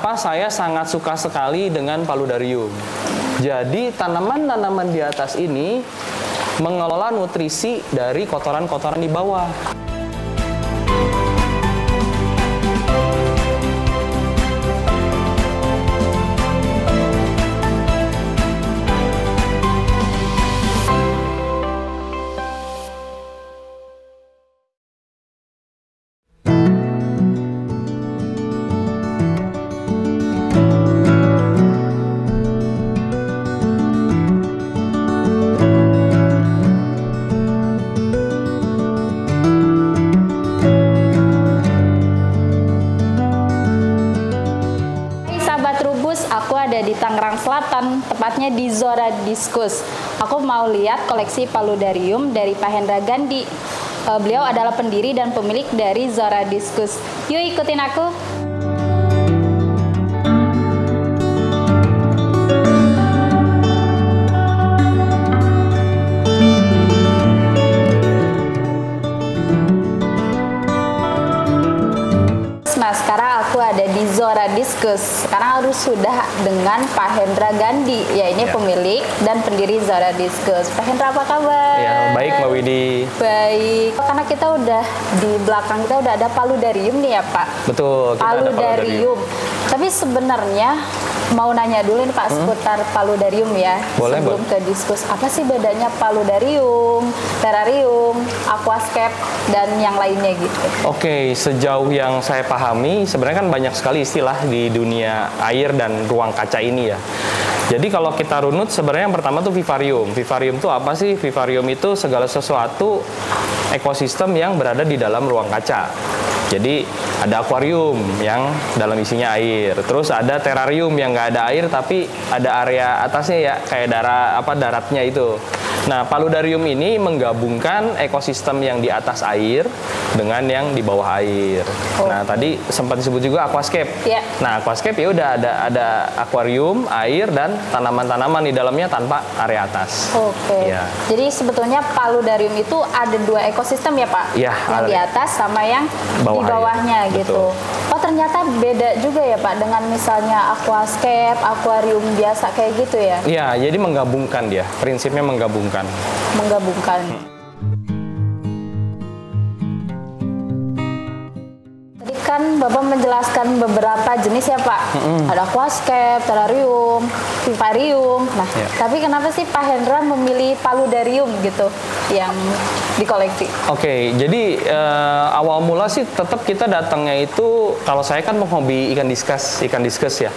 Pak, saya sangat suka sekali dengan paludarium. Jadi tanaman-tanaman di atas ini mengelola nutrisi dari kotoran-kotoran di bawah. Aku ada di Tangerang Selatan, tepatnya di Zora Discus. Aku mau lihat koleksi paludarium dari Pak Hendra Gandhi. Beliau adalah pendiri dan pemilik dari Zora Discus. Yuk ikutin aku. Nah, sekarang aku ada di Zora Discus. Sekarang harus sudah dengan Pak Hendra Gandhi, ya ini pemilik dan pendiri Zora Discus. Pak Hendra, apa kabar? Ya, baik Mbak Widi. Baik. Karena kita udah di belakang kita udah ada paludarium nih ya Pak. Betul, kita ada paludarium. Tapi sebenarnya mau nanya dulu nih Pak seputar paludarium ya. Boleh, sebelum ke diskus, apa sih bedanya paludarium, terrarium, aquascape dan yang lainnya gitu? Oke, sejauh yang saya pahami sebenarnya kan banyak sekali istilah di dunia air dan ruang kaca ini ya. Jadi kalau kita runut sebenarnya yang pertama tuh vivarium. Vivarium itu apa sih? Vivarium itu segala sesuatu ekosistem yang berada di dalam ruang kaca. Jadi ada akuarium yang dalam isinya air, terus ada terrarium yang nggak ada air tapi ada area atasnya ya kayak daratnya itu. Nah, paludarium ini menggabungkan ekosistem yang di atas air dengan yang di bawah air. Nah, tadi sempat disebut juga aquascape. Yeah. Nah, aquascape ya udah ada akuarium, air dan tanaman-tanaman di dalamnya tanpa area atas. Oke. Ya. Jadi sebetulnya paludarium itu ada dua ekosistem ya Pak? Ya, yang di atas sama yang di bawahnya gitu. Oh, ternyata beda juga ya Pak dengan misalnya aquascape, akuarium biasa kayak gitu ya? Iya, jadi menggabungkan dia. Prinsipnya menggabungkan. Tadi kan Bapak menjelaskan beberapa jenis ya Pak. Ada aquascape, terrarium, vivarium. Nah, tapi kenapa sih Pak Hendra memilih paludarium gitu yang dikoleksi? Oke, jadi awal mula sih tetap kita datangnya itu, kalau saya kan penghobi ikan diskus ya.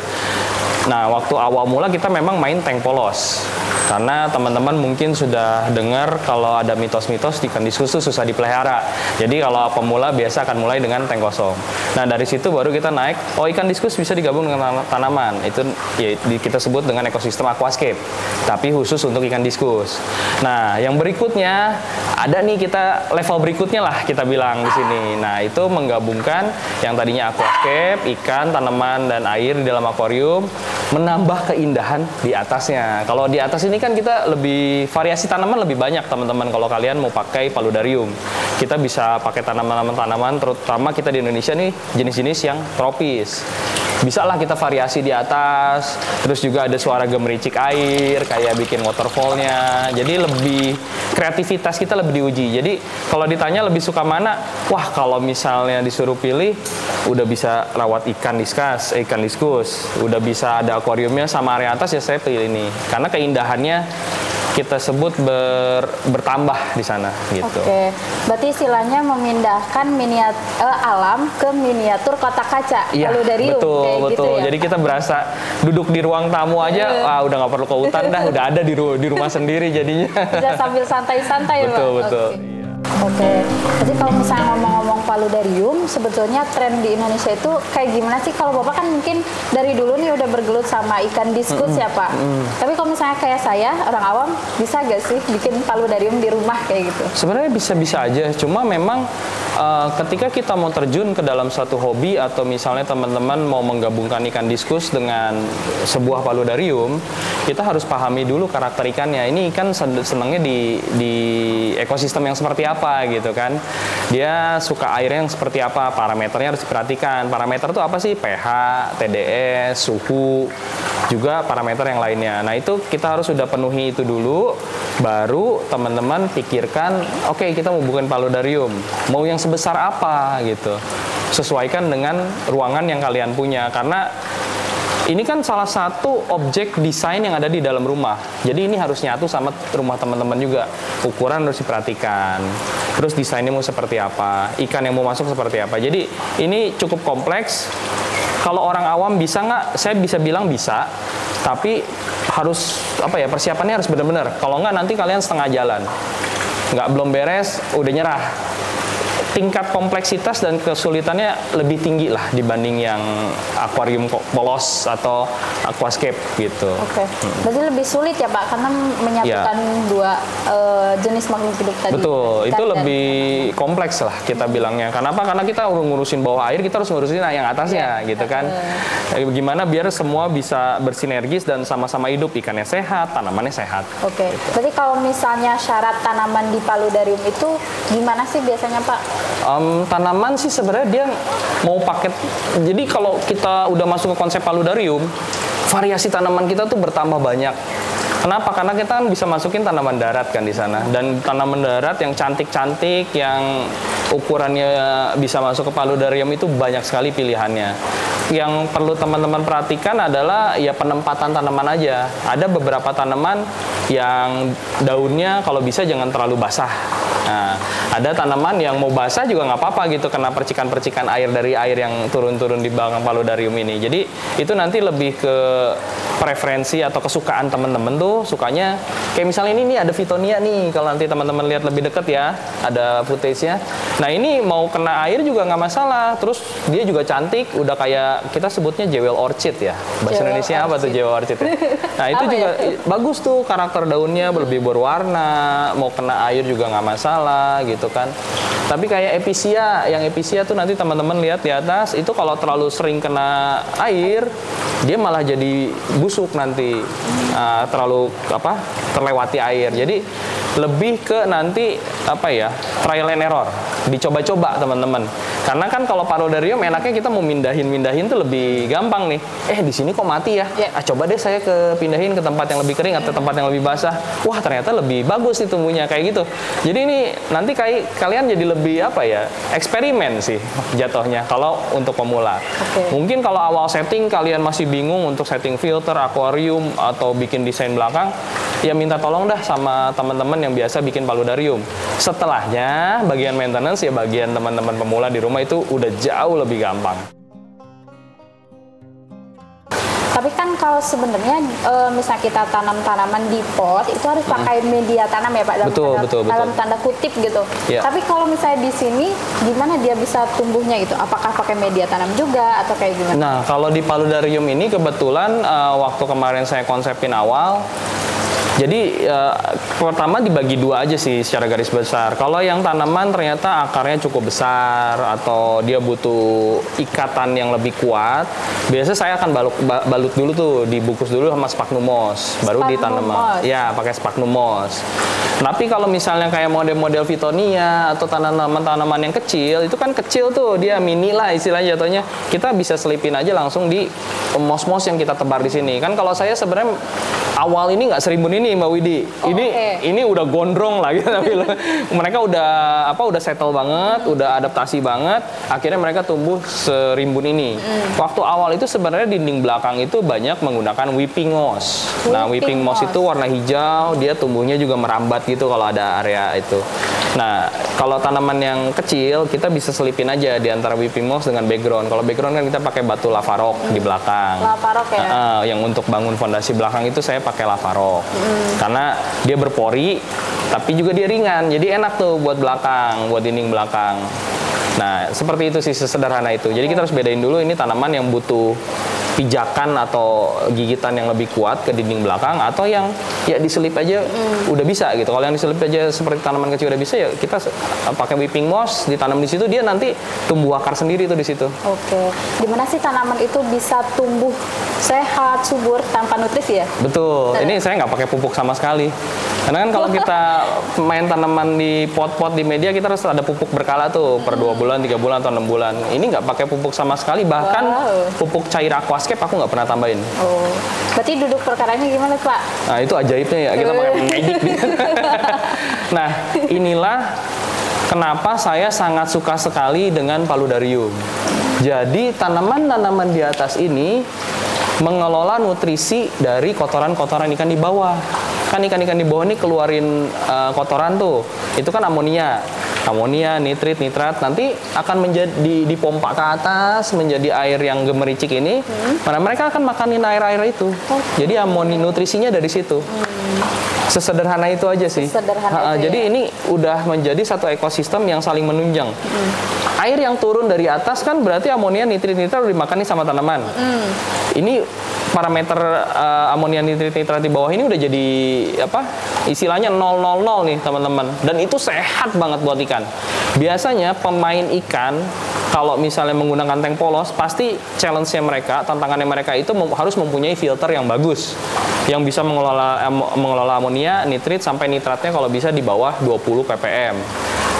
Nah, waktu awal mula kita memang main tank polos. Karena teman-teman mungkin sudah dengar kalau ada mitos-mitos ikan diskus itu susah dipelihara. Jadi kalau pemula biasa akan mulai dengan tank kosong. Nah, dari situ baru kita naik, oh ikan diskus bisa digabung dengan tanaman. Itu ya kita sebut dengan ekosistem aquascape. Tapi khusus untuk ikan diskus. Nah, yang berikutnya ada nih kita level berikutnya lah kita bilang di sini. Nah, itu menggabungkan yang tadinya aquascape, ikan, tanaman dan air di dalam akuarium, menambah keindahan di atasnya. Kalau di atas ini kan kita lebih variasi tanaman lebih banyak teman-teman. Kalau kalian mau pakai paludarium, kita bisa pakai tanaman-tanaman, terutama kita di Indonesia nih jenis-jenis yang tropis. Bisa lah kita variasi di atas. Terus juga ada suara gemericik air, kayak bikin waterfallnya. Jadi lebih kreativitas kita lebih diuji. Jadi kalau ditanya lebih suka mana, wah kalau misalnya disuruh pilih, udah bisa rawat ikan diskus, udah bisa ada akuariumnya sama area atas ya saya pilih ini. Karena keindahannya kita sebut bertambah di sana gitu. Oke, berarti istilahnya memindahkan alam ke miniatur kotak kaca. Iya, paludarium, betul. Gitu ya, jadi kita berasa duduk di ruang tamu aja, udah nggak perlu ke hutan dah, udah ada di rumah sendiri jadinya. Bisa sambil santai-santai, Pak. Betul. Oke. Jadi kalau misalnya ngomong-ngomong paludarium, sebetulnya tren di Indonesia itu kayak gimana sih? Kalau Bapak kan mungkin dari dulu nih udah bergelut sama ikan diskus ya Pak. Tapi kalau misalnya kayak saya, orang awam, bisa gak sih bikin paludarium di rumah kayak gitu? Sebenarnya bisa-bisa aja. Cuma memang ketika kita mau terjun ke dalam suatu hobi atau misalnya teman-teman mau menggabungkan ikan diskus dengan sebuah paludarium, kita harus pahami dulu karakter ikannya. Ini ikan senangnya di ekosistem yang seperti apa apa gitu kan. Dia suka airnya yang seperti apa, parameternya harus diperhatikan. Parameter itu apa sih? pH, TDS, suhu, juga parameter yang lainnya. Nah itu kita harus sudah penuhi itu dulu, baru teman-teman pikirkan, oke, kita mau bukan paludarium, mau yang sebesar apa gitu. Sesuaikan dengan ruangan yang kalian punya, karena ini kan salah satu objek desain yang ada di dalam rumah. Jadi ini harus nyatu sama rumah teman-teman juga. Ukuran harus diperhatikan. Terus desainnya mau seperti apa, ikan yang mau masuk seperti apa. Jadi ini cukup kompleks. Kalau orang awam bisa nggak? Saya bisa bilang bisa. Tapi harus persiapannya harus benar-benar. Kalau nggak nanti kalian setengah jalan. Nggak belum beres, udah nyerah. Tingkat kompleksitas dan kesulitannya lebih tinggi lah dibanding yang akuarium polos atau aquascape gitu. Oke. Berarti lebih sulit ya Pak, karena menyatukan dua jenis makhluk hidup tadi. Betul, itu lebih kompleks lah kita bilangnya. Kenapa? Karena kita ngurusin bawah air, kita harus ngurusin yang atasnya gitu kan. Gimana biar semua bisa bersinergis dan sama-sama hidup, ikannya sehat, tanamannya sehat. Oke. Gitu. Berarti kalau misalnya syarat tanaman di paludarium itu gimana sih biasanya Pak? Tanaman sih sebenarnya dia mau paket. Jadi kalau kita udah masuk ke konsep paludarium, variasi tanaman kita tuh bertambah banyak. Kenapa? Karena kita kan bisa masukin tanaman darat kan di sana, dan tanaman darat yang cantik-cantik, yang ukurannya bisa masuk ke paludarium itu banyak sekali pilihannya. Yang perlu teman-teman perhatikan adalah ya penempatan tanaman aja. Ada beberapa tanaman yang daunnya kalau bisa jangan terlalu basah. Nah, ada tanaman yang mau basah juga nggak apa-apa gitu, kena percikan-percikan air dari air yang turun-turun di belakang paludarium ini. Jadi itu nanti lebih ke preferensi atau kesukaan teman-teman tuh, sukanya kayak misalnya ini nih ada Vitonia nih, kalau nanti teman-teman lihat lebih dekat ya, ada footage-nya. Nah ini mau kena air juga nggak masalah, terus dia juga cantik, udah kayak kita sebutnya jewel orchid ya. Bahasa Indonesia apa tuh jewel orchid ya? Nah itu juga bagus tuh, karakter daunnya lebih berwarna, mau kena air juga nggak masalah gitu kan. Tapi kayak episia, yang episia tuh nanti teman-teman lihat di atas, itu kalau terlalu sering kena air, dia malah jadi busuk nanti, terlalu terlewati air. Jadi lebih ke nanti trial and error, dicoba-coba teman-teman. Karena kan kalau paludarium enaknya kita mau mindahin tuh lebih gampang nih. Di sini kok mati ya? Coba deh saya pindahin ke tempat yang lebih kering atau tempat yang lebih basah. Wah ternyata lebih bagus nih tumbuhnya kayak gitu. Jadi ini nanti kalian jadi lebih eksperimen sih jatuhnya kalau untuk pemula. Mungkin kalau awal setting kalian masih bingung untuk setting filter, akuarium atau bikin desain belakang, ya minta tolong dah sama teman-teman yang biasa bikin paludarium. Setelahnya bagian maintenance ya bagian teman-teman pemula di rumah itu udah jauh lebih gampang. Tapi kan kalau sebenarnya misalnya kita tanam tanaman di pot itu harus pakai media tanam ya Pak, dalam tanda kutip gitu. Tapi kalau misalnya di sini gimana dia bisa tumbuhnya gitu? Apakah pakai media tanam juga atau kayak gimana? Nah kalau di paludarium ini kebetulan waktu kemarin saya konsepin awal, jadi pertama dibagi dua aja sih secara garis besar. Kalau yang tanaman ternyata akarnya cukup besar atau dia butuh ikatan yang lebih kuat, biasanya saya akan balut dulu tuh, dibungkus dulu sama sphagnum moss, baru ditanam. Ya, pakai sphagnum moss. Tapi kalau misalnya kayak model-model Vitonia atau tanaman-tanaman yang kecil, itu kan kecil tuh, dia mini lah istilahnya jatuhnya. Kita bisa selipin aja langsung di moss-moss yang kita tebar di sini. Kan kalau saya sebenarnya awal ini nggak serimbun ini Mbak Widi. Ini udah gondrong lah gitu. Mereka udah settle banget, udah adaptasi banget. Akhirnya mereka tumbuh serimbun ini. Waktu awal itu sebenarnya dinding belakang itu banyak menggunakan weeping moss. Nah, weeping moss itu warna hijau, dia tumbuhnya juga merambat gitu kalau ada area itu. Nah, kalau tanaman yang kecil kita bisa selipin aja di antara weeping moss dengan background. Kalau background kan kita pakai batu lava rock di belakang. Lava rock ya. Yang untuk bangun fondasi belakang itu saya pakai lava rock. Karena dia berpori tapi juga dia ringan. Jadi enak tuh buat belakang, buat dinding belakang. Nah, seperti itu sih, sesederhana itu. Jadi kita harus bedain dulu ini tanaman yang butuh pijakan atau gigitan yang lebih kuat ke dinding belakang atau yang ya diselip aja udah bisa gitu. Kalau yang diselip aja seperti tanaman kecil udah bisa, ya kita pakai weeping moss, ditanam di situ, dia nanti tumbuh akar sendiri tuh di situ. Gimana sih tanaman itu bisa tumbuh sehat, subur tanpa nutrisi ya? Betul. Ini saya nggak pakai pupuk sama sekali. Karena kan kalau kita main tanaman di pot-pot di media, kita harus ada pupuk berkala tuh per 2 bulan, 3 bulan atau 6 bulan. Ini nggak pakai pupuk sama sekali, bahkan pupuk cair aquascape aku nggak pernah tambahin. Oh, berarti duduk perkaranya gimana Pak? Nah itu ajaibnya ya, kita pakai magic. Nah inilah kenapa saya sangat suka sekali dengan paludarium. Jadi tanaman-tanaman di atas ini mengelola nutrisi dari kotoran-kotoran ikan di bawah. Kan ikan-ikan di bawah ini keluarin kotoran tuh. Itu kan amonia, nitrit, nitrat. Nanti akan menjadi dipompa ke atas menjadi air yang gemericik ini. Mana mereka akan makanin air-air itu. Jadi nutrisinya dari situ. Sesederhana itu aja sih. Jadi ini udah menjadi satu ekosistem yang saling menunjang. Air yang turun dari atas kan berarti amonia, nitrit, nitrat udah dimakani sama tanaman. Ini parameter amonia, nitrit, nitrat di bawah ini udah jadi apa? Istilahnya 000 nih teman-teman. Dan itu sehat banget buat ikan. Biasanya pemain ikan kalau misalnya menggunakan tank polos, pasti challenge-nya mereka, tantangannya mereka itu harus mempunyai filter yang bagus, yang bisa mengelola amonia, nitrit, sampai nitratnya kalau bisa di bawah 20 ppm.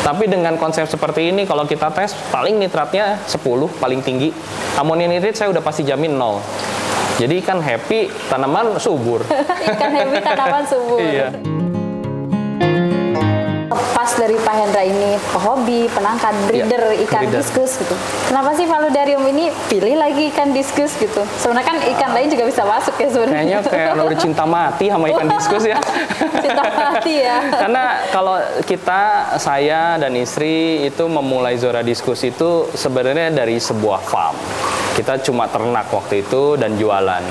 Tapi dengan konsep seperti ini, kalau kita tes, paling nitratnya 10, paling tinggi. Amonia nitrit saya udah pasti jamin 0. Jadi ikan happy, tanaman subur. Ikan happy, tanaman subur. Iya. Pas dari Pak Hendra ini pehobi, penangkar, breeder ikan diskus gitu. Kenapa sih paludarium ini pilih lagi ikan diskus gitu? Sebenarnya kan ikan lain juga bisa masuk ya sebenarnya. Kayaknya kayak udah cinta mati sama ikan diskus ya. Cinta mati ya. Karena kalau saya dan istri itu memulai Zora Diskus itu sebenarnya dari sebuah farm. Kita cuma ternak waktu itu dan jualan.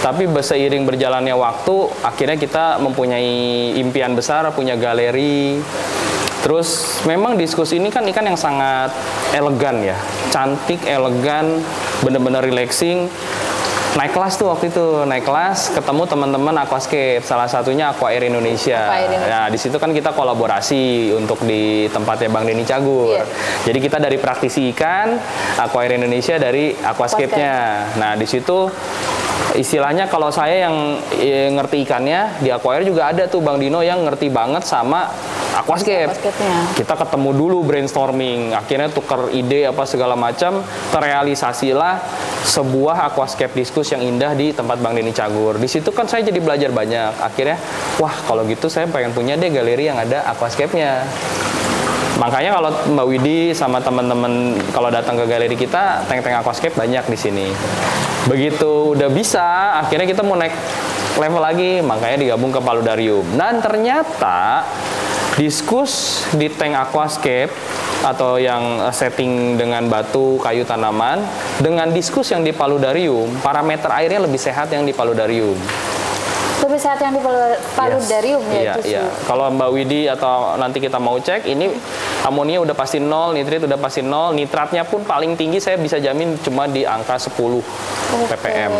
Tapi seiring berjalannya waktu, akhirnya kita mempunyai impian besar, punya galeri. Terus memang Diskus ini kan ikan yang sangat elegan ya, cantik, elegan, bener-bener relaxing. Naik kelas tuh waktu itu, naik kelas ketemu teman-teman aquascape, salah satunya Aqua Air Indonesia. Nah di situ kan kita kolaborasi untuk di tempatnya Bang Denny Cagur. Jadi kita dari praktisi ikan, Aqua Air Indonesia dari aquascape-nya. Nah di situ istilahnya kalau saya yang ngerti ikannya, di Aqua Air juga ada tuh Bang Dino yang ngerti banget sama aquascape. Kita ketemu dulu brainstorming, akhirnya tukar ide apa segala macam, terrealisasilah sebuah aquascape diskus yang indah di tempat Bang Denny Cagur. Di situ kan saya jadi belajar banyak. Akhirnya, wah kalau gitu saya pengen punya deh galeri yang ada aquascape-nya. Makanya kalau Mbak Widi sama teman-teman kalau datang ke galeri kita, tank-tank aquascape banyak di sini. Begitu udah bisa, akhirnya kita mau naik level lagi, makanya digabung ke paludarium. Dan ternyata diskus di tank aquascape atau yang setting dengan batu, kayu, tanaman, dengan diskus yang di paludarium, parameter airnya lebih sehat yang di paludarium. Lebih sehat yang di paludarium ya? Iya. Kalau Mbak Widi atau nanti kita mau cek, ini amonia udah pasti 0, nitrit udah pasti 0, nitratnya pun paling tinggi saya bisa jamin cuma di angka 10 ppm.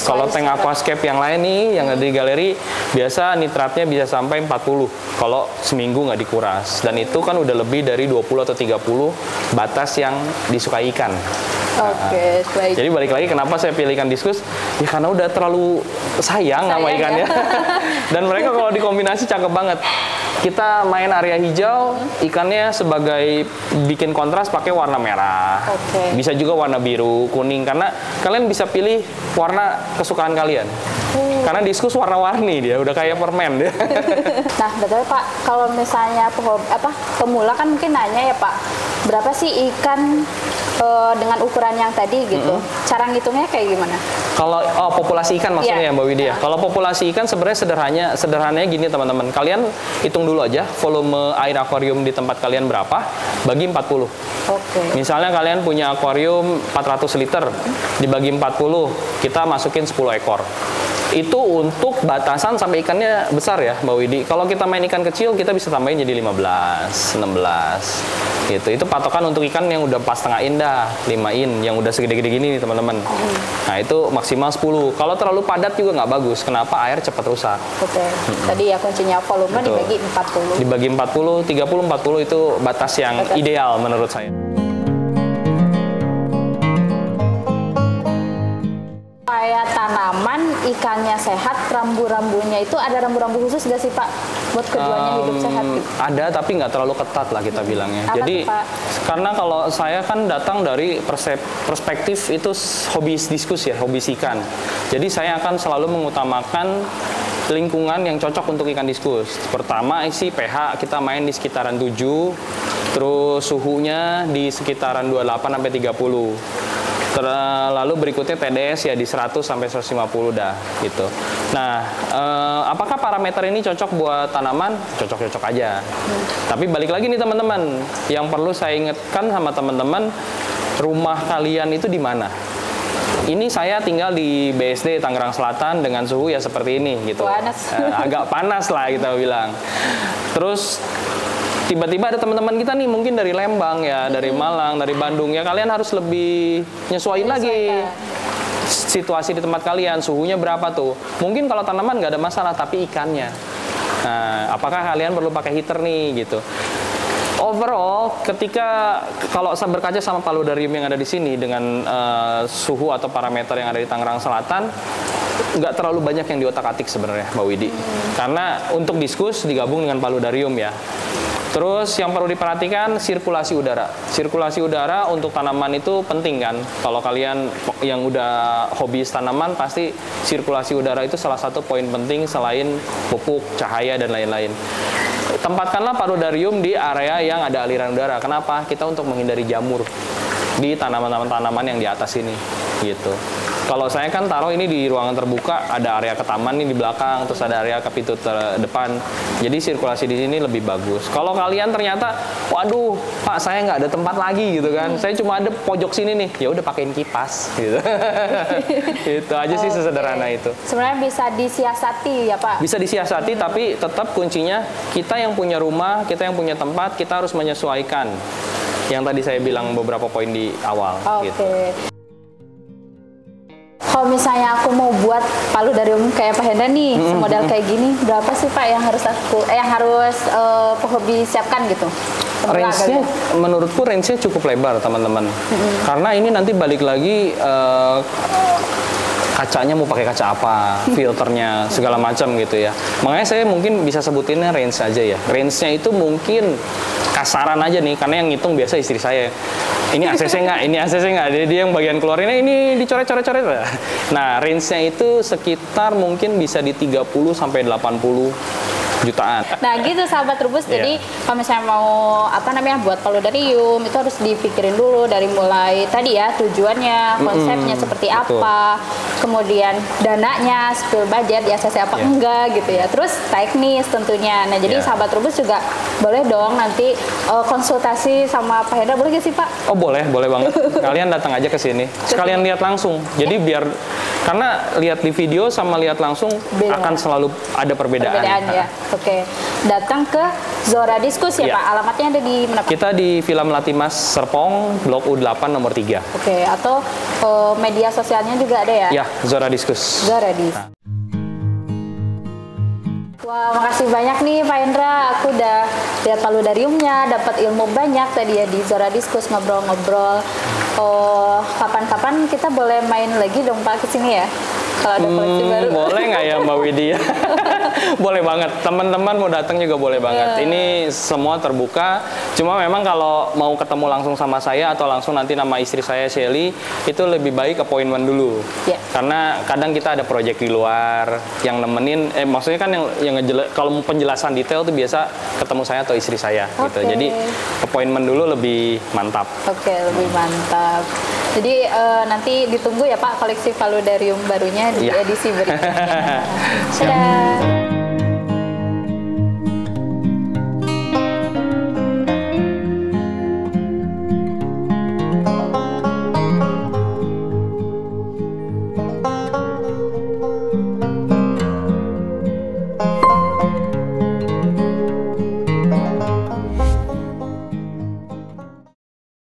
Kalau tank aquascape yang lain nih, yang ada di galeri, biasa nitratnya bisa sampai 40 kalau seminggu nggak dikuras. Dan itu kan udah lebih dari 20 atau 30 batas yang disukai ikan. Baik. Jadi balik lagi kenapa saya pilih ikan diskus? Ya karena udah terlalu sayang sama ikannya. Dan mereka kalau dikombinasi cakep banget. Kita main area hijau, ikannya sebagai bikin kontras pakai warna merah. Bisa juga warna biru, kuning, karena kalian bisa pilih warna kesukaan kalian. Karena diskus warna-warni dia, udah kayak permen dia. Nah, betul Pak, kalau misalnya pemula kan mungkin nanya ya Pak, berapa sih ikan dengan ukuran yang tadi gitu? Cara ngitungnya kayak gimana? Kalau populasi ikan maksudnya ya Mbak Widya. Kalau populasi ikan sebenarnya sederhananya gini teman-teman. Kalian hitung dulu aja volume air akuarium di tempat kalian berapa, bagi 40. Misalnya kalian punya akuarium 400 liter, dibagi 40, kita masukin 10 ekor. Itu untuk batasan sampai ikannya besar ya Mbak Widi. Kalau kita main ikan kecil, kita bisa tambahin jadi 15, 16 gitu. Itu patokan untuk ikan yang udah pas setengah indah, 5 in, yang udah segede-gede gini nih teman-teman. Nah itu maksimal 10. Kalau terlalu padat juga nggak bagus. Kenapa? Air cepat rusak. Tadi ya kuncinya volume dibagi 40. Dibagi 40, 30, 40 itu batas yang ideal menurut saya. supaya tanaman ikannya sehat, rambu-rambunya itu ada rambu-rambu khusus gak sih Pak buat keduanya hidup sehat? Ada, tapi nggak terlalu ketat lah kita bilangnya. Apa Jadi tuh, Pak? karena kalau saya kan datang dari perspektif itu hobi diskusi ya, hobi ikan. Jadi saya akan selalu mengutamakan lingkungan yang cocok untuk ikan diskus. Pertama isi pH kita main di sekitaran 7, terus suhunya di sekitaran 28 sampai 30. Lalu berikutnya TDS ya di 100 sampai 150 dah gitu. Nah, apakah parameter ini cocok buat tanaman? Cocok-cocok aja. Tapi balik lagi nih teman-teman, yang perlu saya ingatkan sama teman-teman, rumah kalian itu di mana? Ini saya tinggal di BSD Tangerang Selatan dengan suhu ya seperti ini gitu. Panas. Agak panas lah kita bilang. Terus tiba-tiba ada teman-teman kita nih mungkin dari Lembang ya, dari Malang, dari Bandung ya, kalian harus lebih nyesuaiin lagi situasi di tempat kalian, suhunya berapa tuh. Mungkin kalau tanaman nggak ada masalah, tapi ikannya. Nah, apakah kalian perlu pakai heater nih gitu. Overall, ketika kalau saya berkaca sama paludarium yang ada di sini dengan suhu atau parameter yang ada di Tangerang Selatan, nggak terlalu banyak yang diotak-atik sebenarnya, Mbak Widi. Karena untuk diskus digabung dengan paludarium ya. Terus yang perlu diperhatikan sirkulasi udara. Sirkulasi udara untuk tanaman itu penting kan. Kalau kalian yang udah hobi tanaman pasti sirkulasi udara itu salah satu poin penting selain pupuk, cahaya dan lain-lain. Tempatkanlah paludarium di area yang ada aliran udara. Kenapa? Kita untuk menghindari jamur di tanaman-tanaman yang di atas ini gitu. Kalau saya kan taruh ini di ruangan terbuka, ada area ke taman nih di belakang, terus ada area ke pintu depan. Jadi sirkulasi di sini lebih bagus. Kalau kalian ternyata, waduh, Pak saya nggak ada tempat lagi gitu kan, saya cuma ada pojok sini nih, ya udah pakein kipas gitu. Itu aja sih sesederhana itu. Sebenarnya bisa disiasati ya Pak? Bisa disiasati, tapi tetap kuncinya kita yang punya rumah, kita yang punya tempat, kita harus menyesuaikan. Yang tadi saya bilang beberapa poin di awal. Gitu. Kalau misalnya aku mau buat paludarium kayak Pak Hendra nih, model kayak gini, berapa sih Pak yang harus pehobi siapkan gitu? Range-nya, menurutku range-nya cukup lebar teman-teman. Karena ini nanti balik lagi kacanya mau pakai kaca apa, filternya, segala macam gitu ya. Makanya saya mungkin bisa sebutinnya range aja ya. Range-nya itu mungkin kasaran aja nih, karena yang ngitung biasa istri saya. Ini ACC nggak? Ini ACC nggak? Jadi dia yang bagian keluarinnya ini dicoret-coret-coret. Nah, range-nya itu sekitar mungkin bisa di 30 sampai 80 jutaan. Nah gitu sahabat Trubus, jadi kalau misalnya mau buat paludarium itu harus dipikirin dulu dari mulai tadi ya, tujuannya, konsepnya seperti apa, kemudian dananya, spill budget, di ACC apa enggak gitu ya, terus teknis tentunya. Nah jadi sahabat Trubus juga boleh dong nanti konsultasi sama Pak Hendra, boleh gak sih Pak? Oh boleh banget. Kalian datang aja ke sini, sekalian lihat langsung. Jadi biar, karena lihat di video sama lihat langsung akan selalu ada perbedaan ya. Oke, datang ke Zora Diskus ya Pak, alamatnya ada di mana Pak? Kita di Villa Melati Mas Serpong, Blok U8 nomor 3. Oke, atau media sosialnya juga ada ya? Ya, Zora Diskus. Zora Diskus. Wah, makasih banyak nih Pak Hendra, aku udah lihat paludariumnya, dapat ilmu banyak tadi ya di Zora Diskus, ngobrol-ngobrol. Kapan-kapan kita boleh main lagi dong Pak ke sini ya? Kalau ada koleksi baru. Boleh nggak ya Mbak Widya? Boleh banget, teman-teman mau datang juga boleh banget. Ini semua terbuka, cuma memang kalau mau ketemu langsung sama saya atau langsung nanti nama istri saya Shelly, itu lebih baik appointment dulu. Karena kadang kita ada proyek di luar yang nemenin, maksudnya kan yang kalau penjelasan detail tuh biasa ketemu saya atau istri saya gitu. Jadi appointment dulu lebih mantap. Oke, lebih mantap. Jadi nanti ditunggu ya Pak koleksi paludarium barunya di edisi berikutnya. Dadah.